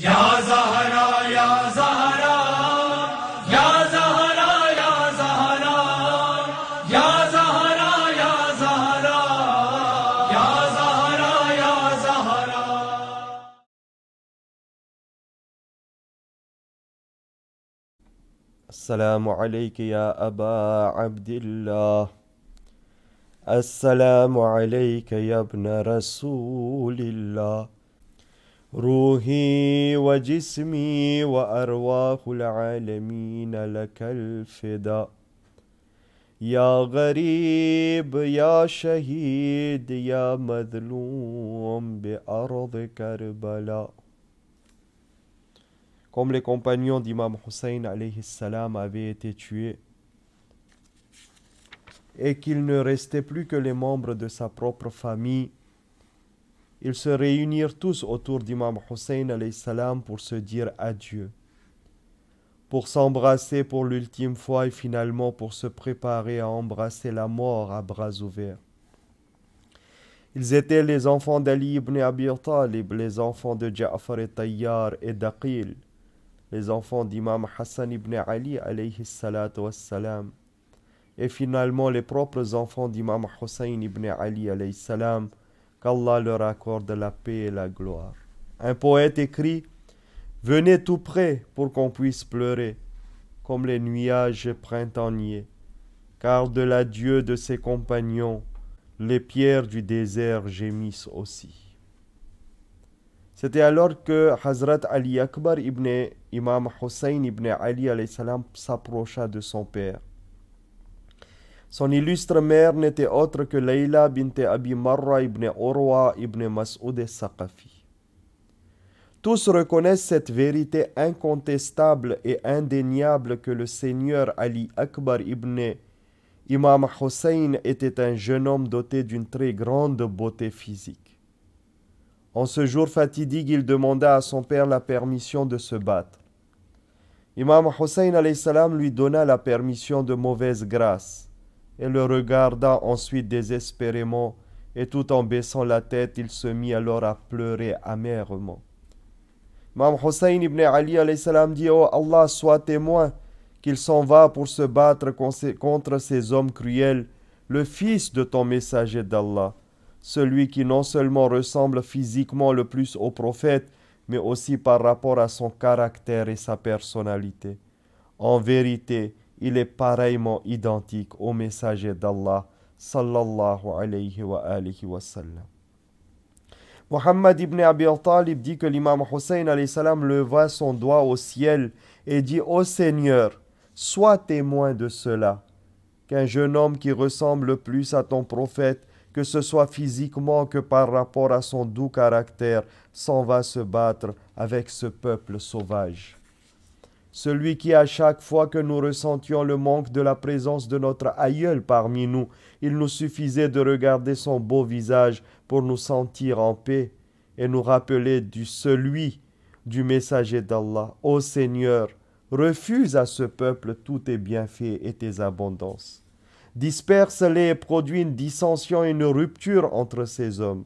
Ya Zahra, Ya Zahra, Ya Zahra, Ya Zahra, Ya Zahra, Ya Zahra, Ya Zahra, Ya Zahra. Assalamu alayka ya Aba Abdillah. Assalamu alayka ya ibna Rasulillah. روحي وجسمي وأرواح العالمين لك الفداء يا غريب يا شهيد يا مظلوم بأرض كربلاء. Comme les compagnons d'Imam Hussein alayhi salam avaient été tués et qu'il ne restait plus que les membres de sa propre famille, ils se réunirent tous autour d'Imam Hussein alayhi salam pour se dire adieu, pour s'embrasser pour l'ultime fois et finalement pour se préparer à embrasser la mort à bras ouverts. Ils étaient les enfants d'Ali ibn Abi Talib, les enfants de Ja'far et Tayyar et d'Aqil, les enfants d'Imam Hassan ibn Ali alayhi salatu wassalam, et finalement les propres enfants d'Imam Hussein ibn Ali alayhi salam, qu'Allah leur accorde la paix et la gloire. Un poète écrit « Venez tout près pour qu'on puisse pleurer, comme les nuages printaniers, car de l'adieu de ses compagnons, les pierres du désert gémissent aussi. » C'était alors que Hazrat Ali Akbar ibn Imam Hussein ibn Ali alayhi salam s'approcha de son père. Son illustre mère n'était autre que Layla bint Abi Marra ibn Urwa ibn Mas'ud al-Saqafi. Tous reconnaissent cette vérité incontestable et indéniable que le Seigneur Ali Akbar ibn Imam Hussein était un jeune homme doté d'une très grande beauté physique. En ce jour fatidique, il demanda à son père la permission de se battre. Imam Hussein alayhi salam lui donna la permission de mauvaise grâce et le regarda ensuite désespérément, et tout en baissant la tête, il se mit alors à pleurer amèrement. Imam Hussein ibn Ali alayhi salam dit « Oh Allah, sois témoin qu'il s'en va pour se battre contre ces hommes cruels, le fils de ton messager d'Allah, celui qui non seulement ressemble physiquement le plus au prophète, mais aussi par rapport à son caractère et sa personnalité. En vérité, il est pareillement identique au messager d'Allah, sallallahu alayhi wa alihi wa sallam. » Muhammad ibn Abi Talib dit que l'imam Hussein alayhi salam leva son doigt au ciel et dit « Ô Seigneur, sois témoin de cela, qu'un jeune homme qui ressemble plus à ton prophète, que ce soit physiquement que par rapport à son doux caractère, s'en va se battre avec ce peuple sauvage. Celui qui, à chaque fois que nous ressentions le manque de la présence de notre aïeul parmi nous, il nous suffisait de regarder son beau visage pour nous sentir en paix et nous rappeler celui du messager d'Allah. Ô Seigneur, refuse à ce peuple tous tes bienfaits et tes abondances. Disperse-les et produis une dissension et une rupture entre ces hommes.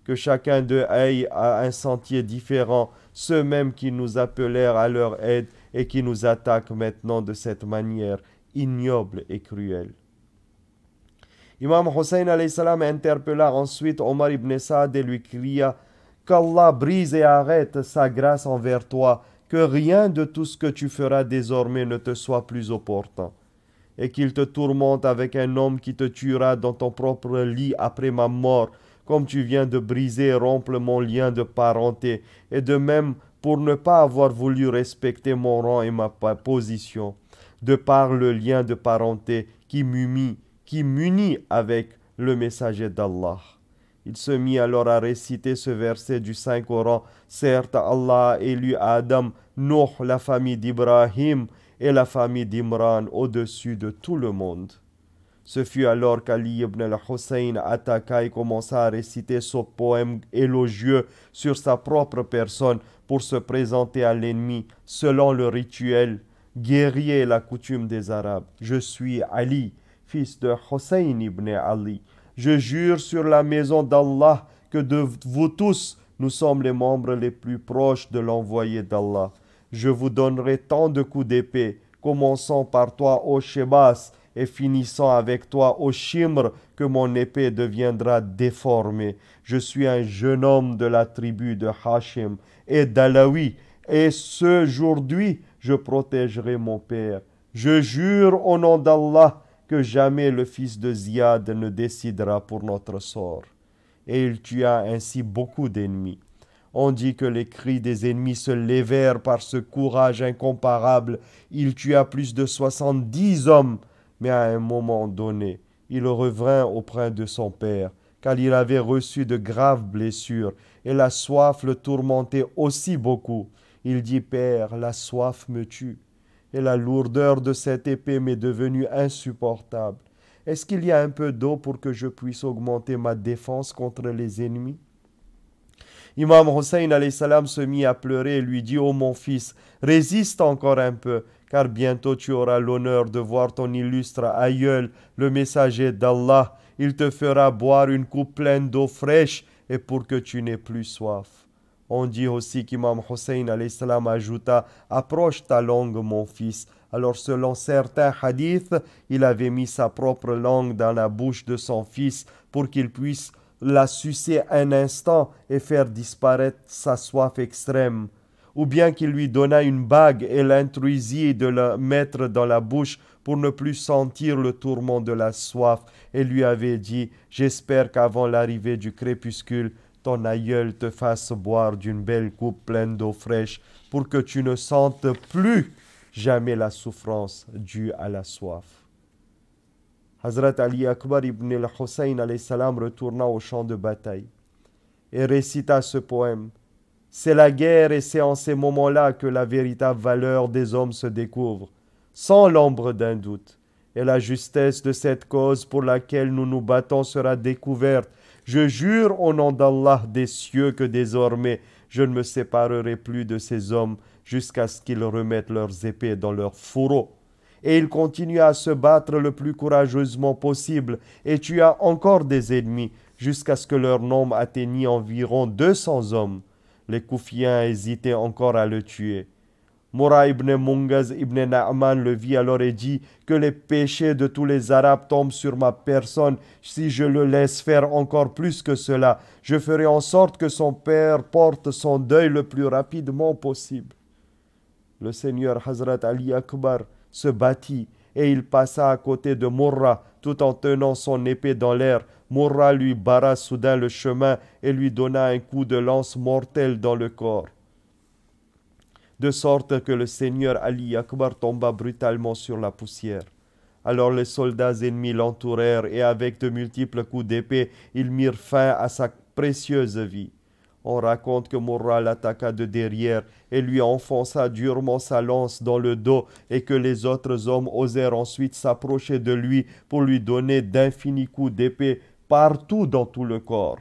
Que chacun d'eux aille à un sentier différent, ceux mêmes qui nous appelèrent à leur aide et qui nous attaquent maintenant de cette manière ignoble et cruelle. » Imam Hussein alayhi salam interpella ensuite Omar ibn Saad et lui cria « Qu'Allah brise et arrête sa grâce envers toi, que rien de tout ce que tu feras désormais ne te soit plus opportun, et qu'il te tourmente avec un homme qui te tuera dans ton propre lit après ma mort, comme tu viens de briser et rompre mon lien de parenté, et de même pour ne pas avoir voulu respecter mon rang et ma position, de par le lien de parenté qui m'unit avec le messager d'Allah. » Il se mit alors à réciter ce verset du Saint-Coran. Certes, Allah a élu Adam, Nuh, la famille d'Ibrahim et la famille d'Imran au-dessus de tout le monde. Ce fut alors qu'Ali ibn al-Hussein attaqua et commença à réciter ce poème élogieux sur sa propre personne pour se présenter à l'ennemi selon le rituel guerrier et la coutume des Arabes. Je suis Ali, fils de Hussein ibn Ali. Je jure sur la maison d'Allah que de vous tous, Nous sommes les membres les plus proches de l'envoyé d'Allah. Je vous donnerai tant de coups d'épée, commençant par toi, ô Shebas, et finissant avec toi, ô Shimr, que mon épée deviendra déformée. Je suis un jeune homme de la tribu de Hashim et d'Alawi, et ce jour-là, je protégerai mon père. Je jure au nom d'Allah que jamais le fils de Ziyad ne décidera pour notre sort. Et il tua ainsi beaucoup d'ennemis. On dit que les cris des ennemis se levèrent par ce courage incomparable. Il tua plus de 70 hommes, mais à un moment donné, il revint auprès de son père, car il avait reçu de graves blessures, et la soif le tourmentait aussi beaucoup. Il dit, Père, la soif me tue, et la lourdeur de cette épée m'est devenue insupportable. Est-ce qu'il y a un peu d'eau pour que je puisse augmenter ma défense contre les ennemis? Imam Hussein alayhi salam se mit à pleurer et lui dit, ô mon fils, résiste encore un peu, car bientôt tu auras l'honneur de voir ton illustre aïeul, le messager d'Allah. Il te fera boire une coupe pleine d'eau fraîche et pour que tu n'aies plus soif. On dit aussi qu'Imam Hussein alayhi salam ajouta, approche ta langue mon fils. Alors selon certains hadiths, il avait mis sa propre langue dans la bouche de son fils pour qu'il puisse la sucer un instant et faire disparaître sa soif extrême, ou bien qu'il lui donna une bague et l'instruisit de la mettre dans la bouche pour ne plus sentir le tourment de la soif, et lui avait dit, j'espère qu'avant l'arrivée du crépuscule, ton aïeul te fasse boire d'une belle coupe pleine d'eau fraîche pour que tu ne sentes plus jamais la souffrance due à la soif. Hazrat Ali Akbar ibn al-Hussein alayhi salam retourna au champ de bataille et récita ce poème. C'est la guerre et c'est en ces moments-là que la véritable valeur des hommes se découvre, sans l'ombre d'un doute. Et la justesse de cette cause pour laquelle nous nous battons sera découverte. Je jure au nom d'Allah des cieux que désormais je ne me séparerai plus de ces hommes jusqu'à ce qu'ils remettent leurs épées dans leurs fourreaux. Et il continua à se battre le plus courageusement possible et tua encore des ennemis jusqu'à ce que leur nombre atteignît environ 200 hommes. Les Koufiens hésitaient encore à le tuer. Moura ibn Mungaz ibn Na'man le vit alors et dit que les péchés de tous les Arabes tombent sur ma personne si je le laisse faire encore plus que cela. Je ferai en sorte que son père porte son deuil le plus rapidement possible. Le seigneur Hazrat Ali Akbar se battit et il passa à côté de Mourra tout en tenant son épée dans l'air. Mourra lui barra soudain le chemin et lui donna un coup de lance mortel dans le corps, de sorte que le seigneur Ali Akbar tomba brutalement sur la poussière. Alors les soldats ennemis l'entourèrent et avec de multiples coups d'épée, ils mirent fin à sa précieuse vie. On raconte que Mourra l'attaqua de derrière et lui enfonça durement sa lance dans le dos et que les autres hommes osèrent ensuite s'approcher de lui pour lui donner d'infinis coups d'épée partout dans tout le corps.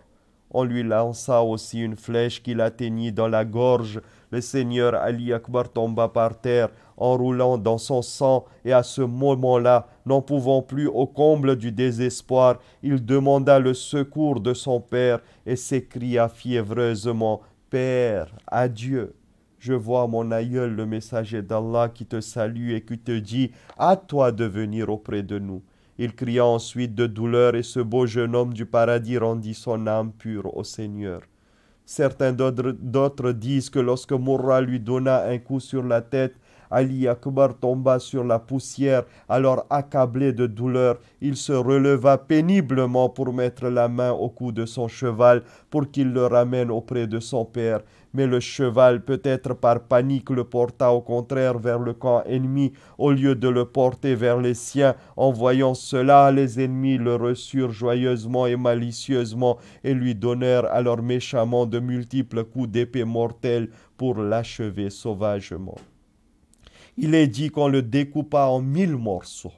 On lui lança aussi une flèche qui l'atteignit dans la gorge. Le seigneur Ali Akbar tomba par terre, enroulant dans son sang, et à ce moment-là, n'en pouvant plus au comble du désespoir, il demanda le secours de son père et s'écria fiévreusement, « Père, adieu !» Je vois mon aïeul, le messager d'Allah, qui te salue et qui te dit « À toi de venir auprès de nous !» Il cria ensuite de douleur et ce beau jeune homme du paradis rendit son âme pure au Seigneur. Certains d'autres disent que lorsque Mourra lui donna un coup sur la tête, Ali Akbar tomba sur la poussière. Alors accablé de douleur, il se releva péniblement pour mettre la main au cou de son cheval pour qu'il le ramène auprès de son père. Mais le cheval, peut-être par panique, le porta au contraire vers le camp ennemi au lieu de le porter vers les siens. En voyant cela, les ennemis le reçurent joyeusement et malicieusement et lui donnèrent alors méchamment de multiples coups d'épée mortels pour l'achever sauvagement. Il est dit qu'on le découpa en 1000 morceaux.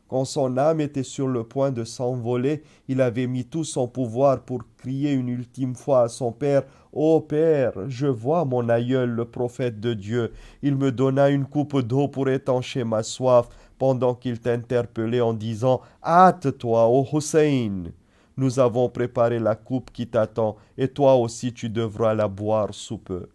Quand son âme était sur le point de s'envoler, il avait mis tout son pouvoir pour crier une ultime fois à son père « Ô Père, je vois mon aïeul, le prophète de Dieu. Il me donna une coupe d'eau pour étancher ma soif, pendant qu'il t'interpellait en disant « Hâte-toi, ô Hussein !» nous avons préparé la coupe qui t'attend, et toi aussi tu devras la boire sous peu. »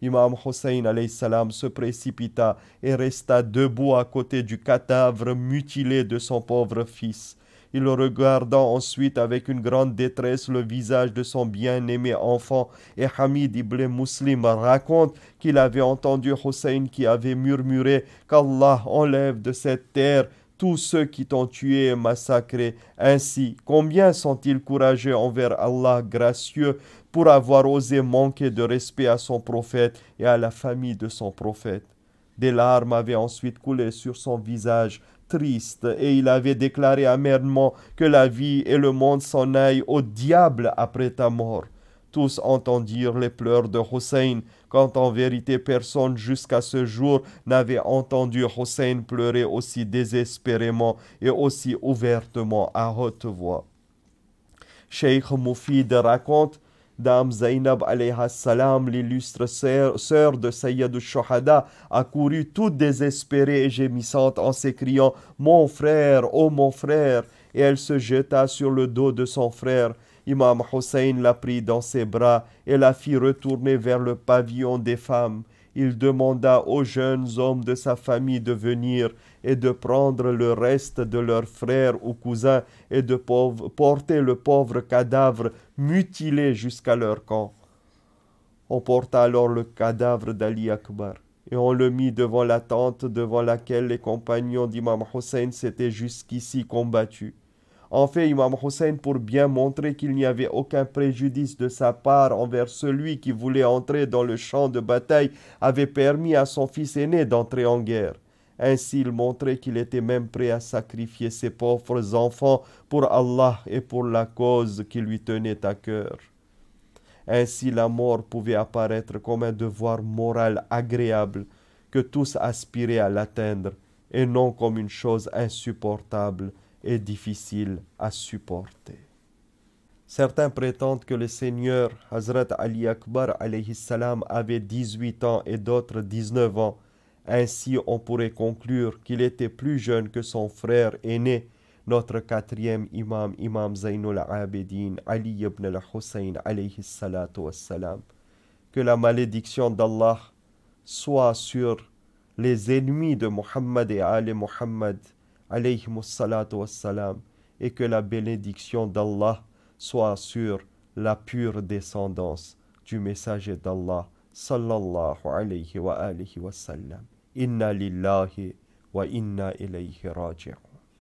Imam Hussein alayhi salam se précipita et resta debout à côté du cadavre mutilé de son pauvre fils. Il regarda ensuite avec une grande détresse le visage de son bien-aimé enfant, et Hamid ibn Muslim raconte qu'il avait entendu Hussein qui avait murmuré qu'Allah enlève de cette terre tous ceux qui t'ont tué et massacré. Ainsi, combien sont-ils courageux envers Allah gracieux pour avoir osé manquer de respect à son prophète et à la famille de son prophète. Des larmes avaient ensuite coulé sur son visage triste, et il avait déclaré amèrement que la vie et le monde s'en aillent au diable après ta mort. Tous entendirent les pleurs de Hussein, quand en vérité personne jusqu'à ce jour n'avait entendu Hussein pleurer aussi désespérément et aussi ouvertement à haute voix. Cheikh Mufid raconte: Dame Zainab alayha salam, l'illustre sœur de Sayyid al-Shuhada, a couru toute désespérée et gémissante en s'écriant « Mon frère, oh mon frère !» et elle se jeta sur le dos de son frère. Imam Hussein la prit dans ses bras et la fit retourner vers le pavillon des femmes. Il demanda aux jeunes hommes de sa famille de venir et de prendre le reste de leur frère ou cousin et de porter le pauvre cadavre mutilé jusqu'à leur camp. On porta alors le cadavre d'Ali Akbar et on le mit devant la tente devant laquelle les compagnons d'Imam Hussein s'étaient jusqu'ici combattus. En fait, Imam Hussein, pour bien montrer qu'il n'y avait aucun préjudice de sa part envers celui qui voulait entrer dans le champ de bataille, avait permis à son fils aîné d'entrer en guerre. Ainsi, il montrait qu'il était même prêt à sacrifier ses pauvres enfants pour Allah et pour la cause qui lui tenait à cœur. Ainsi, la mort pouvait apparaître comme un devoir moral agréable que tous aspiraient à l'atteindre, et non comme une chose insupportable et difficile à supporter. Certains prétendent que le Seigneur Hazrat Ali Akbar alayhi salam avait 18 ans et d'autres 19 ans. Ainsi, on pourrait conclure qu'il était plus jeune que son frère aîné, notre quatrième imam, Imam Zainul Abidin, Ali ibn al-Hussein alayhi salatu wassalam. Que la malédiction d'Allah soit sur les ennemis de Muhammad et Ali Muhammad alayhimus salatu wassalam, et que la bénédiction d'Allah soit sur la pure descendance du messager d'Allah sallallahu alayhi wa alihi wa sallam. Inna lillahi wa inna ilayhi raji'un.